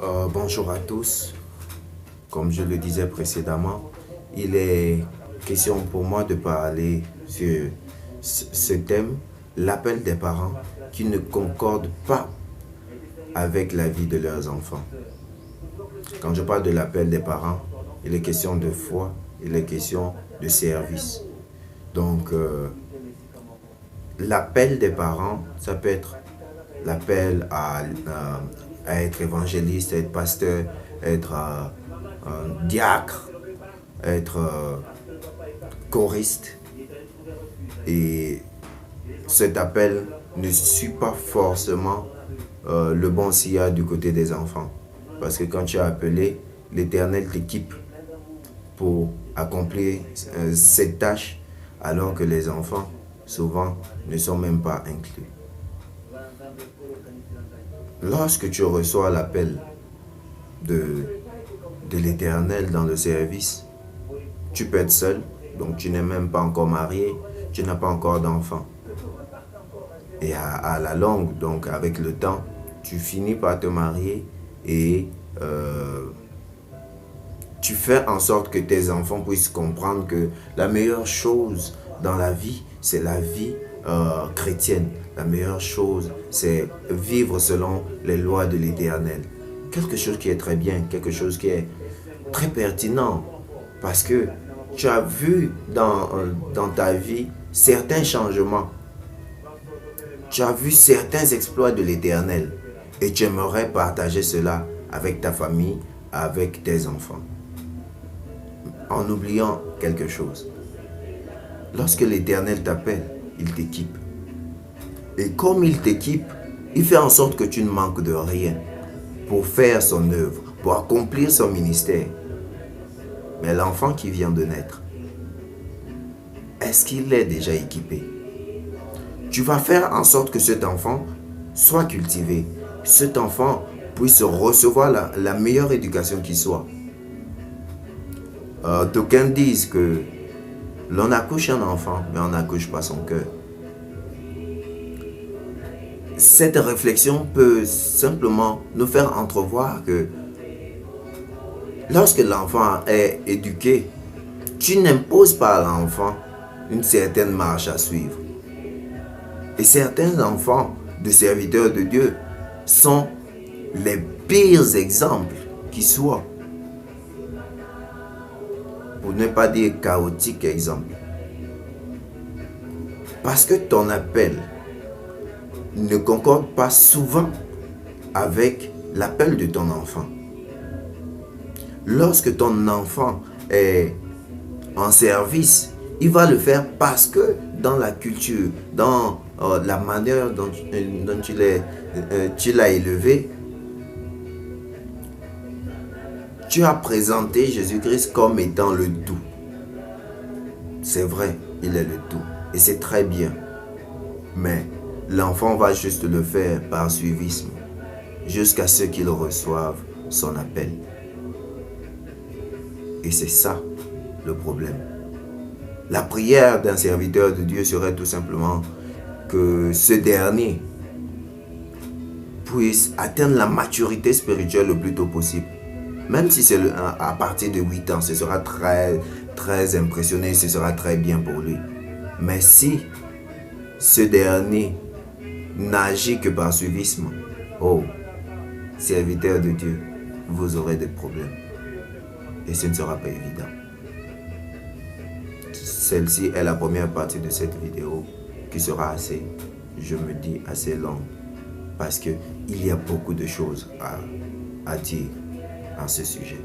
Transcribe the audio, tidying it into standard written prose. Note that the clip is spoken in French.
Bonjour à tous. Comme je le disais précédemment, il est question pour moi de parler sur ce thème, l'appel des parents qui ne concordent pas avec la vie de leurs enfants. Quand je parle de l'appel des parents, il est question de foi, il est question de service. Donc, l'appel des parents, ça peut être l'appel à être évangéliste, à être pasteur, être un diacre, être choriste. Et cet appel ne suit pas forcément le bon sillage du côté des enfants. Parce que quand tu es appelé, l'Éternel t'équipe pour accomplir cette tâche, alors que les enfants, souvent, ne sont même pas inclus. Lorsque tu reçois l'appel de l'Éternel dans le service, tu peux être seul, donc tu n'es même pas encore marié, tu n'as pas encore d'enfant. Et à la longue, donc avec le temps, tu finis par te marier et tu fais en sorte que tes enfants puissent comprendre que la meilleure chose dans la vie, c'est la vie chrétienne. La meilleure chose, c'est vivre selon les lois de l'Éternel. Quelque chose qui est très bien, quelque chose qui est très pertinent. Parce que tu as vu dans ta vie certains changements. Tu as vu certains exploits de l'Éternel. Et tu aimerais partager cela avec ta famille, avec tes enfants. En oubliant quelque chose. Lorsque l'Éternel t'appelle, il t'équipe. Et comme il t'équipe, il fait en sorte que tu ne manques de rien pour faire son œuvre, pour accomplir son ministère. Mais l'enfant qui vient de naître, est-ce qu'il est déjà équipé? Tu vas faire en sorte que cet enfant soit cultivé. Cet enfant puisse recevoir la meilleure éducation qui soit. D'aucuns disent que l'on accouche un enfant, mais on n'accouche pas son cœur. Cette réflexion peut simplement nous faire entrevoir que lorsque l'enfant est éduqué, tu n'imposes pas à l'enfant une certaine marche à suivre. Et certains enfants de serviteurs de Dieu sont les pires exemples qui soient. Pour ne pas dire chaotique exemple. Parce que ton appel ne concorde pas souvent avec l'appel de ton enfant. Lorsque ton enfant est en service, il va le faire parce que dans la culture, dans la manière dont tu l'as élevé, tu as présenté Jésus-Christ comme étant le tout. C'est vrai, il est le tout. Et c'est très bien. Mais l'enfant va juste le faire par suivisme, jusqu'à ce qu'il reçoive son appel. Et c'est ça le problème. La prière d'un serviteur de Dieu serait tout simplement que ce dernier puisse atteindre la maturité spirituelle le plus tôt possible. Même si c'est à partir de 8 ans, ce sera très impressionné, ce sera très bien pour lui. Mais si ce dernier n'agit que par suivisme, oh, serviteur de Dieu, vous aurez des problèmes. Et ce ne sera pas évident. Celle-ci est la première partie de cette vidéo qui sera assez, je me dis, assez longue. Parce qu'il y a beaucoup de choses à dire à ce sujet.